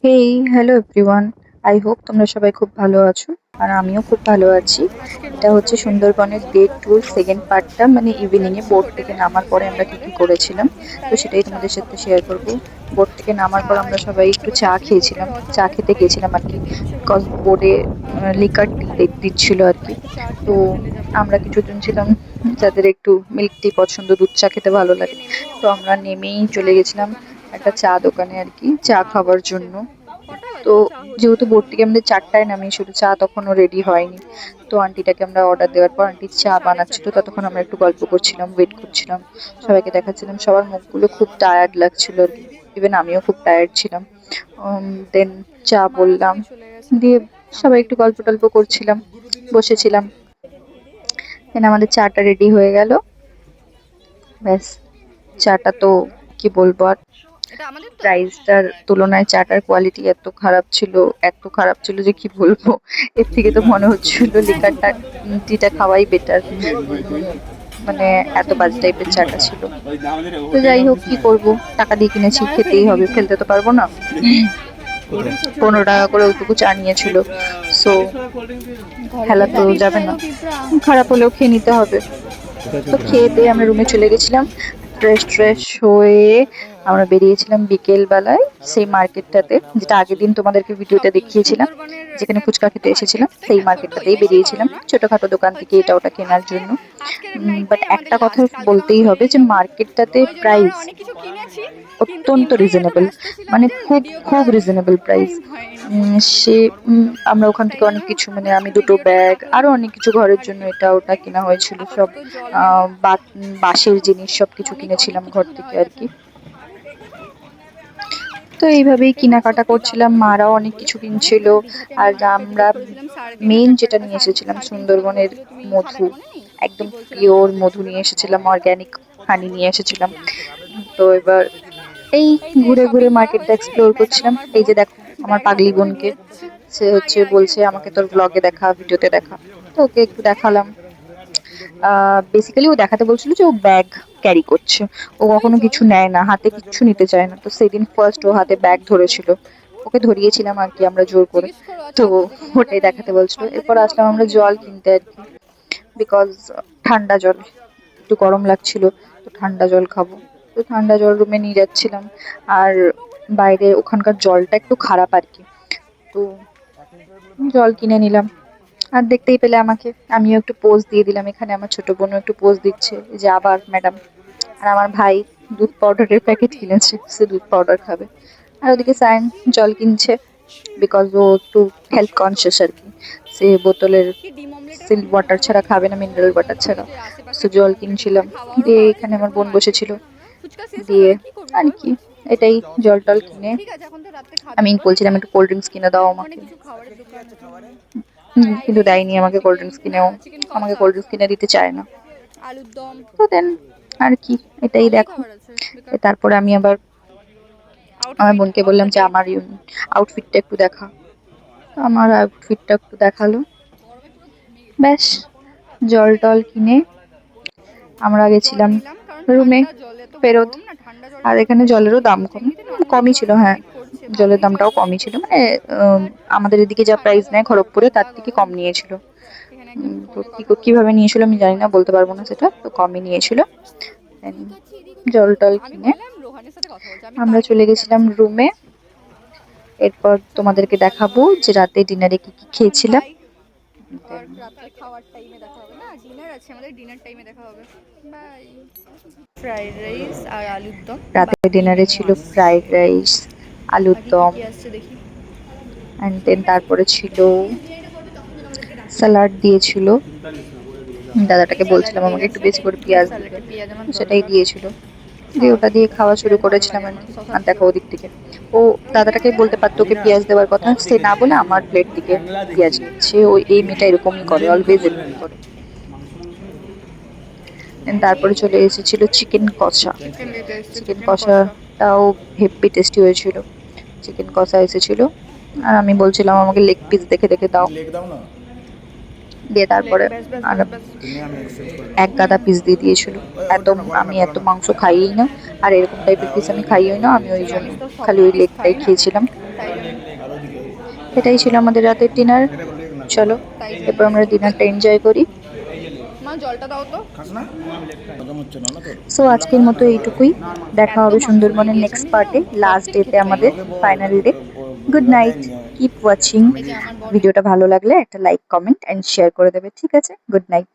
Hey, hello everyone. I hope তোমরা সবাই খুব ভালো আছো। আর আমিও খুব ভালো আছি। এটা হচ্ছে সুন্দরবনের ডে ট্যুর সেকেন্ড পার্টটা, মানে ইভিনিং এ বোট থেকে নামার পরে আমরা কি কি করেছিলাম, তো সেটাই তোমাদের সাথে শেয়ার করব। বোট থেকে নামার পর আমরা সবাই একটু চা খেয়েছিলাম, চা খেতে গেছিলাম আর কি, বিকজ বোর্ডে লিকার টি দিচ্ছিল আর কি। তো আমরা কিছুজন ছিলাম যাদের একটু মিল্ক টি পছন্দ, দুধ চা খেতে ভালো লাগে। তো আমরা নেমেই চলে গেছিলাম একটা চা দোকানে আর কি, চা খাওয়ার জন্য। তো যেহেতু বোট থেকে আমাদের 4টায় নামিয়েছিল, চা তখনও রেডি হয়নি। তো আন্টিটাকে আমরা অর্ডার দেওয়ার পর আন্টি চা বানাচ্ছিল, ততক্ষণ আমরা একটু গল্প করছিলাম, ওয়েট করছিলাম, সবাইকে দেখাচ্ছিলাম। সবার মুখগুলো খুব টায়ার্ড লাগছিল আর কি, ইভেন আমিও খুব টায়ার্ড ছিলাম। দেন চা বললাম, দিয়ে সবাই একটু গল্প টল্প করছিলাম, বসেছিলাম। দেন আমাদের চাটা রেডি হয়ে গেল। ব্যাস, চাটা তো কি বলবো আর, প্রাইসটার তুলনায় চাটার কোয়ালিটি এত খারাপ ছিল যে কি বলবো। এর থেকে তো মনে হচ্ছিল লিকারটা টিটা খাওয়াই বেটার। মানে এত বাজে টাইপের চাটা ছিল। তো যাই হোক, কি করব, টাকা দিয়ে কিনেছি, খেতেই হবে, ফেলতে তো পারবো না। 15 টাকা করে ওইটুকু চা নিয়েছিল, সো ফেলা তো যাবে না, খারাপ হলেও খেয়ে নিতে হবে। তো খেয়ে দিয়ে আমরা রুমে চলে গেছিলাম। ফ্রেশ ট্রেশ হয়ে আমরা বেরিয়েছিলাম বিকেল বেলায় সেই মার্কেটটাতে, যেটা আগের দিন তোমাদেরকে ভিডিওতে দেখিয়েছিলাম, যেখানে ফুচকা খেতে এসেছিলাম। সেই মার্কেটটাতেই বেরিয়েছিলাম ছোটখাটো দোকান থেকে এটা ওটা কেনার জন্য। বাট একটা কথা বলতেই হবে যে মার্কেটটাতে প্রাইস অত্যন্ত রিজনেবল, মানে খুব খুব রিজনেবল প্রাইস। সে আমরা ওখান থেকে অনেক কিছু, মানে আমি দুটো ব্যাগ, আরো অনেক কিছু ঘরের জন্য এটা ওটা কেনা হয়েছিল, সব বাঁশের জিনিস সবকিছু কিনেছিলাম ঘর থেকে আর কি। তো এইভাবেই কেনাকাটা করছিলাম, মারাও অনেক কিছু কিনছিল। আর আমরা মেইন যেটা নিয়ে এসেছিলাম সুন্দরবনের মধু, একদম পিওর মধু নিয়ে এসেছিলাম, অর্গ্যানিক হানি নিয়ে এসেছিলাম। তো এবার এই ঘুরে ঘুরে মার্কেটটা এক্সপ্লোর করছিলাম। এই যে দেখো আমার পাগলি বোনকে, সে হচ্ছে বলছে আমাকে তোর ব্লগে দেখা, ভিডিওতে দেখা। তো ওকে একটু দেখালাম। বেসিক্যালি ও দেখাতে বলছিল যে ও ব্যাগ ক্যারি করছে, ও কখনো কিছু নেয় না, হাতে কিচ্ছু নিতে চায় না। তো সেদিন ফার্স্ট ও হাতে ব্যাগ ধরেছিল, ওকে ধরিয়েছিলাম আর কি আমরা জোর করে। তো ওটাই দেখাতে বলছিল। এরপর আসলাম আমরা জল কিনতে আর কি, বিকজ ঠান্ডা জল, একটু গরম লাগছিল, তো ঠান্ডা জল খাবো। তো ঠান্ডা জল রুমে নিয়ে যাচ্ছিলাম। আর বাইরে ওখানকার জলটা একটু খারাপ আর কি, তো জল কিনে নিলাম। আর দেখতেই পেলে আমাকে, আমিও একটু পোজ দিয়ে দিলাম এখানে, আমার ছোট বোনও একটু পোজ দিচ্ছে, এই যে আবার ম্যাডাম। আর আমার ভাই দুধ পাউডারের প্যাকেট কিনেছে, সে দুধ পাউডার খাবে। আর ওদিকে সায়ন জল কিনছে, বিকজ ও একটু হেলথ কনসিয়াস আর কি, সে বোতলের সিল ওয়াটার ছাড়া খাবে না, মিনারেল ওয়াটার ছাড়া। সো জল কিনছিলাম। দিয়ে এখানে আমার বোন বসেছিল, দিয়ে আর কি এটাই, জল টল কিনে আমি বলছিলাম একটু কোল্ড ড্রিঙ্কস কিনে দাও আমাকে। কিন্তু দেয়নি আমাকে কোল্ড ড্রিঙ্কস কিনেও, আমাকে কোল্ড ড্রিঙ্কস কিনে দিতে চায় না। তো দেন আর কি, এটাই দেখো। তারপরে আমি আবার আমার বোনকে বললাম যে আমার আউটফিটটা একটু দেখা। তো আমার আউটফিটটা একটু দেখালো। ব্যাস, জল টল কিনে আমরা গেছিলাম রুমে ফেরত। আর এখানে জলেরও দাম কমই ছিল, হ্যাঁ জলের দামটাও কমই ছিল, মানে আমাদের এদিকে যা প্রাইস নেয় খড়গপুরে তার থেকে কম নিয়েছিল। তো কিভাবে নিয়েছিল আমি জানি না, বলতে পারবো না সেটা, তো কমই নিয়েছিল। জল টল কিনে আমরা চলে গেছিলাম রুমে। এরপর তোমাদেরকে দেখাবো যে রাতে ডিনারে কি কি খেয়েছিলাম। ফ্রাইড রাইস আর আলুর দম। রাতে ডিনারে ছিল ফ্রাইড রাইস, আলুর দম, অ্যান্ড দেন তারপরে ছিল স্যালাড দিয়েছিল। দাদাটাকে বলছিলাম আমাকে একটু বেশি করে পেঁয়াজ দিতে, সেটাই দিয়েছিল। দিয়ে ওটা দিয়ে খাওয়া শুরু করেছিলাম আর কি। আর দেখো ওদিক থেকে ও, দাদাটাকে বলতে পারতো ওকে পেঁয়াজ দেওয়ার কথা, সে না বলে আমার প্লেট থেকে পেঁয়াজ নিচ্ছে। ওই এই মেয়েটা এরকমই করে, অলওয়েজ এরকমই করে। তারপরে চলে এসেছিল চিকেন কষা। চিকেন কষাটাও হেভি টেস্টি হয়েছিল। চিকেন কষা এসেছিল, আর আমি বলছিলাম আমাকে লেগ পিস দেখে দেখে দাও। দিয়ে তারপরে আর এক গাদা পিস দিয়ে দিয়েছিল। আমি এত মাংস খাইই না, আর এরকম টাইপের পিস আমি খাইই না, আমি ওই জন্য খালি ওই লেগটাই খেয়েছিলাম। এটাই ছিল আমাদের রাতের ডিনার। চলো তাই এরপর আমরা ডিনারটা এনজয় করি। মা জলটা দাও তো। সো আজকের মতো এইটুকুই। দেখা হবে একদম মাংস সুন্দরবনের লেগে গেছে, নেক্সট আমি পার্টে, না লাস্ট অর্ধেক ডেতে খেতে পারি আমাদের, না। Final day. Good night, keep watching. এই যে আমার বর ভিডিওটা ভালো লাগলে একটা লাইক, কমেন্ট এন্ড শেয়ার করে দেবে, ঠিক আছে? Good night.